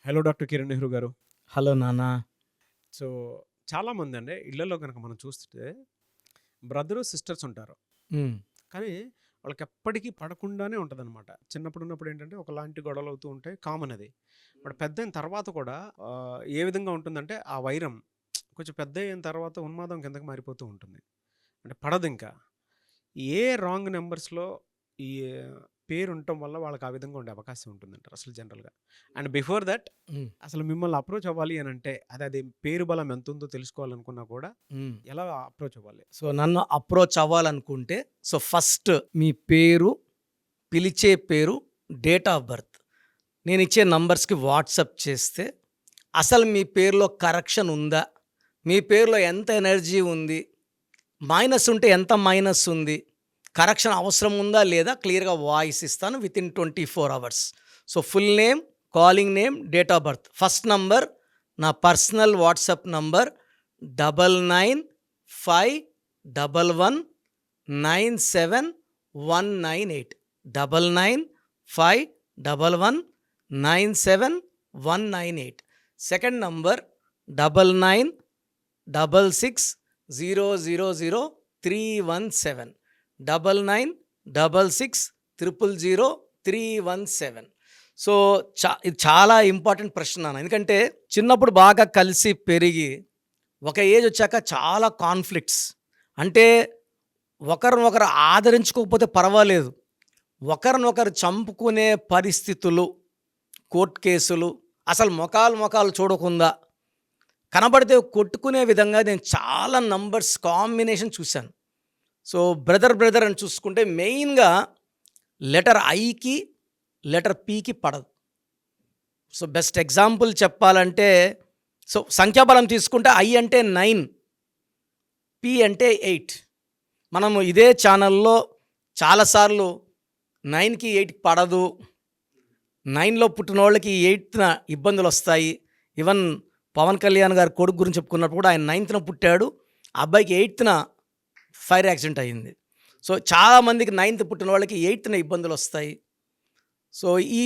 Hello doctor Kiran Nehru గారు. Hello నాన్న. So, చాలామంది అండి ఇళ్లలో గనక మనం చూస్తే బ్రదరు, సిస్టర్స్ ఉంటారు. హ్మ్. కానీ వాళ్ళకి ఎప్పటికీ పడకుండానే ఉంటదనమాట. చిన్నప్పుడు ఉన్నప్పుడు ఏంటంటే ఒకలాంటి గొడవలు అవుతూ ఉంటాయి. కామన్ అది. బట్ పెద్దయిన తర్వాత కూడా ఏ విధంగా ఉంటుందంటే ఆ వైరం కొంచెం పెద్దయిన తర్వాత ఉన్మాదం కిందకి మారిపోతూ ఉంటుంది. అంటే పడదింకా. ఏ రాంగ్ నంబర్స్‌లో ఈ పేరుండటం వల్ల వాళ్ళకి ఆ విధంగా ఉండే అవకాశం ఉంటుందంటారు అసలు జనరల్‌గా. అండ్ బిఫోర్ థట్ హ్మ్. అసలు మిమ్మల్ని అప్రోచ్ అవ్వాలి అనంటే అది పేరు బలం ఎంతుందో తెలుసుకోవాలనుకున్నా కూడా హ్మ్. ఎలా అప్రోచ్ అవ్వాలి? సో, నన్ను అప్రోచ్ అవ్వాలనుకుంటే ఫస్ట్ మీ పేరు, పిలిచే పేరు, డేట్ ఆఫ్ బర్త్ నేనిచ్చే నంబర్స్‌కి వాట్సాప్ చేస్తే, అసలు మీ పేరులో కరెక్షన్ ఉందా? మీ పేరులో ఎంత ఎనర్జీ ఉంది? మైనస్ ఉంటే ఎంత మైనస్ ఉంది? కరెక్షన్ అవసరం ఉందా లేదా? క్లియర్‌గా వాయిస్ ఇస్తాను within 24 hours. So, full name, calling name, date of birth. First number నా personal WhatsApp number 9951197198. 9951197198. Second number 9966000317. 9966000317. So, ఇది చాలా ఇంపార్టెంట్ ప్రశ్న నాన్న. ఎందుకంటే చిన్నప్పుడు బాగా కలిసి పెరిగి ఒక ఏజ్ వచ్చాక చాలా కాన్ఫ్లిక్ట్స్. అంటే ఒకరినొకరు ఆదరించుకోకపోతే పర్వాలేదు. ఒకరినొకరు చంపుకునే పరిస్థితులు, కోర్ట్ కేసులు, అసలు మొఖాలు చూడకుండా కనబడితే కొట్టుకునే విధంగా నేను చాలా నంబర్స్ కాంబినేషన్ చూశాను. సో, బ్రదర్ అని చూసుకుంటే మెయిన్‌గా లెటర్ ఐకి, లెటర్ పీకి పడదు. సో, బెస్ట్ ఎగ్జాంపుల్ చెప్పాలంటే సంఖ్యాబలం తీసుకుంటే ఐ అంటే 9, పి అంటే 8. మనము ఇదే ఛానల్‌లో చాలాసార్లు 9కి 8కి పడదు. 9లో పుట్టినోళ్ళకి 8న ఇబ్బందులొస్తాయి. ఈవెన్ పవన్ కళ్యాణ్ గారి కొడుకు గురించి చెప్పుకున్నప్పుడు కూడా ఆయన 9న పుట్టాడు. ఆ అబ్బాయికి 8న ఫైర్ యాక్సిడెంట్ అయింది. సో, చాలామందికి 9th పుట్టిన వాళ్ళకి 8న ఇబ్బందులొస్తాయి. సో, ఈ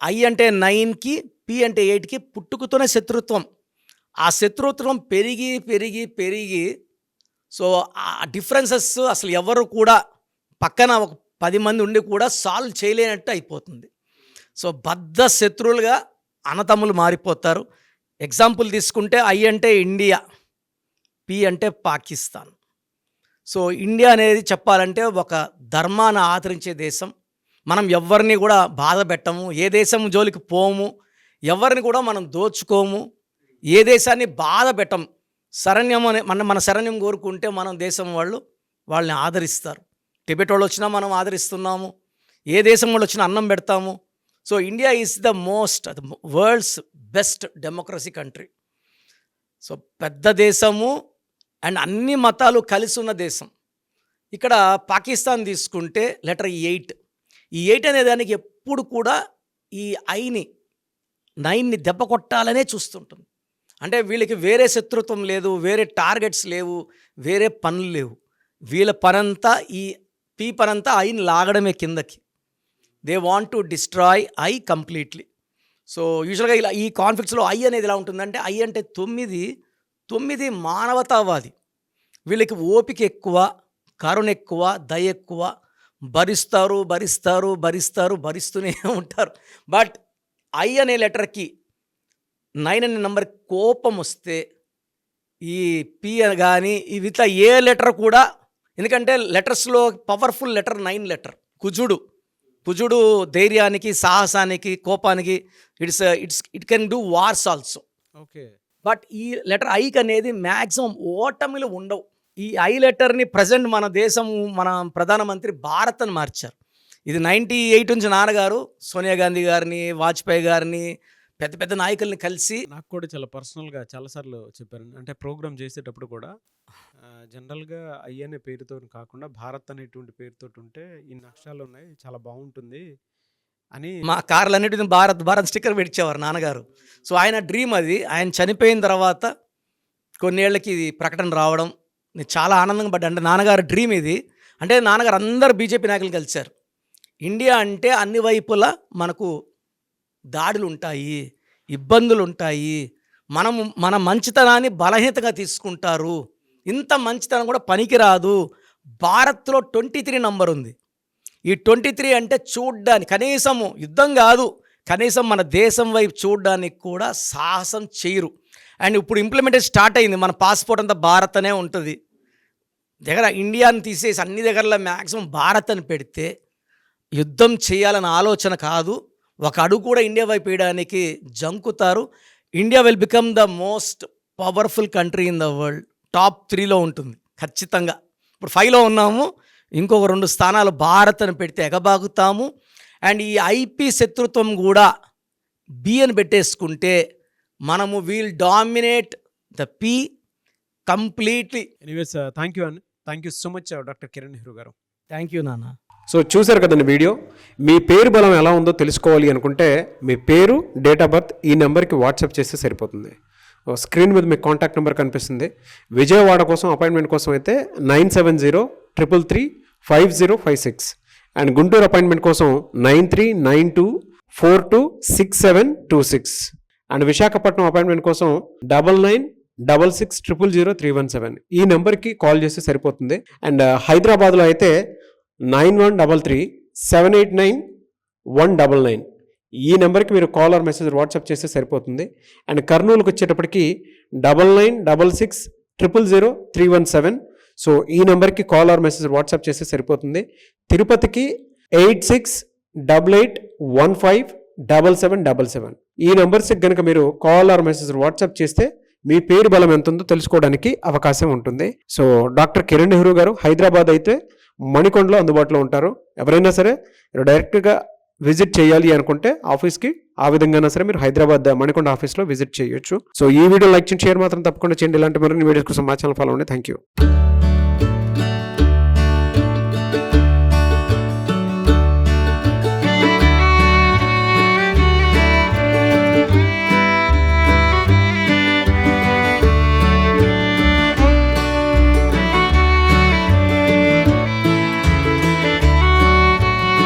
ఐ అంటే 9కి, పి అంటే 8కి పుట్టుకతోనే శత్రుత్వం. ఆ శత్రుత్వం పెరిగి సో, ఆ డిఫరెన్సెస్ అసలు ఎవరు కూడా పక్కన ఒక 10 మంది ఉండి కూడా సాల్వ్ చేయలేనట్టు అయిపోతుంది. సో, బద్ధ శత్రువులుగా అన్నతమ్ములు మారిపోతారు. ఎగ్జాంపుల్ తీసుకుంటే ఐ అంటే ఇండియా, పి అంటే పాకిస్తాన్. సో, ఇండియా అనేది చెప్పాలంటే ఒక ధర్మాన్ని ఆచరించే దేశం. మనం ఎవ్వరిని కూడా బాధ పెట్టము. ఏ దేశం జోలికి పోము. ఎవరిని కూడా మనం దోచుకోము. ఏ దేశాన్ని బాధ పెట్టం. శరణ్యం అనే మన శరణ్యం కోరుకుంటే మనం దేశం వాళ్ళని ఆదరిస్తారు. టిబెట్ వాళ్ళు వచ్చినా మనం ఆదరిస్తున్నాము. ఏ దేశం వాళ్ళు వచ్చినా అన్నం పెడతాము. So, India is the world's best democracy country. So, పెద్ద దేశము అండ్ అన్ని మతాలు కలిసి ఉన్న దేశం. ఇక్కడ పాకిస్తాన్ తీసుకుంటే లెటర్ 8. ఈ 8 అనే దానికి ఎప్పుడు కూడా ఈ ఐని 9ని దెబ్బ కొట్టాలనే చూస్తుంటుంది. అంటే వీళ్ళకి వేరే శత్రుత్వం లేదు, వేరే టార్గెట్స్ లేవు, వేరే పనులు లేవు. వీళ్ళ పనంతా ఈ పీ పనంతా ఐని లాగడమే కిందకి. They want to destroy I completely. So, యూజువల్గా ఇలా ఈ కాన్ఫ్లిక్ట్స్లో ఐ అనేది ఎలా ఉంటుందంటే ఐ అంటే 9 మానవతావాది. వీళ్ళకి ఓపిక ఎక్కువ, కరుణ ఎక్కువ, దయ ఎక్కువ. భరిస్తూనే ఉంటారు. బట్ ఐ అనే లెటర్కి 9 అనే నెంబర్ కోపం వస్తే ఈ పి కానీ ఇవిట్లా ఏ లెటర్ కూడా, ఎందుకంటే లెటర్స్లో పవర్ఫుల్ లెటర్ 9 లెటర్. కుజుడు ధైర్యానికి, సాహసానికి, కోపానికి it can do wars also. Okay. But ఈ లెటర్ ఐకి అనేది మ్యాక్సిమం ఓటమిలు ఉండవు. ఈ ఐ లెటర్ని ప్రజెంట్ మన దేశం, మన ప్రధానమంత్రి భారత్ అని మార్చారు. ఇది 98 నుంచి నాన్నగారు సోనియా గాంధీ గారిని, వాజ్పేయి గారిని, పెద్ద పెద్ద నాయకుల్ని కలిసి నాకు కూడా చాలా పర్సనల్‌గా చాలా సార్లు చెప్పారండి. అంటే ప్రోగ్రామ్ చేసేటప్పుడు కూడా జనరల్‌గా ఐ అనే పేరుతోని కాకుండా భారత్ అనేటువంటి పేరుతోటి ఉంటే ఇన్ని అక్షరాలున్నాయి చాలా బావుంటుంది అని. మా కార్లన్నిటిని భారత్ స్టిక్కర్ పెట్టించేవారు నాన్నగారు. సో, ఆయన డ్రీమ్ అది. ఆయన చనిపోయిన తర్వాత కొన్నేళ్లకి ఇది ప్రకటన రావడం నేను చాలా ఆనందంగా పడ్డా. అంటే నాన్నగారు డ్రీమ్ ఇది. అంటే నాన్నగారు అందరు బీజేపీ నాయకులు కలిశారు. ఇండియా అంటే అన్ని వైపులా మనకు దాడులు ఉంటాయి. ఇబ్బందులు ఉంటాయి, మన మంచితనాన్ని బలహీనతగా తీసుకుంటారు, ఇంత మంచితనం కూడా పనికిరాదు. భారత్లో 23 నంబర్ ఉంది. ఈ 23 అంటే చూడ్డానికి కనీసము యుద్ధం కాదు, కనీసం మన దేశం వైపు చూడడానికి కూడా సాహసం చేయరు. అండ్ ఇప్పుడు ఇంప్లిమెంటేషన్ స్టార్ట్ అయింది. మన పాస్పోర్ట్ అంతా భారత్ అనే ఉంటుంది. దగ్గర ఇండియాని తీసేసి అన్ని దగ్గరలో మ్యాక్సిమం భారత్ అని పెడితే యుద్ధం చేయాలన్న ఆలోచన కాదు, ఒక అడుగు కూడా ఇండియా వైపు వేయడానికి జంకుతారు. India will become the most powerful country in the world. Top 3లో ఉంటుంది ఖచ్చితంగా. ఇప్పుడు 5లో ఉన్నాము, ఇంకొక 2 స్థానాలు భారత్ అని పెడితే ఎగబాగుతాము. అండ్ ఈ ఐపీ శత్రుత్వం కూడా బి అని పెట్టేసుకుంటే మనము we'll dominate the P completely. Anyways thank you అండి, thank you so much doctor Kiran Nehru garu. Thank you నాన్న. సో చూశారు కదండి వీడియో. మీ పేరు బలం ఎలా ఉందో తెలుసుకోవాలి అనుకుంటే మీ పేరు, డేట్ ఆఫ్ బర్త్ ఈ నెంబర్కి వాట్సాప్ చేస్తే సరిపోతుంది. స్క్రీన్ మీద మీకు కాంటాక్ట్ నెంబర్ కనిపిస్తుంది. విజయవాడ కోసం అపాయింట్మెంట్ కోసం అయితే 9703335056 అండ్ గుంటూరు అపాయింట్మెంట్ కోసం 9392426726 అండ్ విశాఖపట్నం అపాయింట్మెంట్ కోసం 9966000317 ఈ నెంబర్కి కాల్ చేస్తే సరిపోతుంది. అండ్ హైదరాబాద్లో అయితే 9133789199 ఈ నెంబర్కి మీరు కాల్ ఆర్ మెసేజ్ వాట్సాప్ చేస్తే సరిపోతుంది. అండ్ కర్నూలుకి వచ్చేటప్పటికి 9966000317 సో ఈ నెంబర్కి కాల్ ఆర్ మెసేజ్ వాట్సాప్ చేస్తే సరిపోతుంది. తిరుపతికి 8688157777 ఈ నెంబర్స్కి కనుక మీరు కాల్ ఆర్ మెసేజ్ వాట్సాప్ చేస్తే మీ పేరు బలం ఎంత ఉందో తెలుసుకోవడానికి అవకాశం ఉంటుంది. సో డాక్టర్ కిరణ్ నెహ్రూ గారు హైదరాబాద్ అయితే మణికొండలో అందుబాటులో ఉంటారు. ఎవరైనా సరే మీరు డైరెక్ట్గా విజిట్ చేయాలి అనుకుంటే ఆఫీస్కి ఆ విధంగా సరే మీరు హైదరాబాద్ మణికొండ ఆఫీస్లో విజిట్ చేయొచ్చు. సో ఈ వీడియో లైక్ చేయండి, షేర్ మాత్రం తప్పకుండా చేయండి. ఇలాంటి మరిన్ని వీడియోస్ కోసం మా ఛానల్ ఫాలో అవ్వండి. Thank you.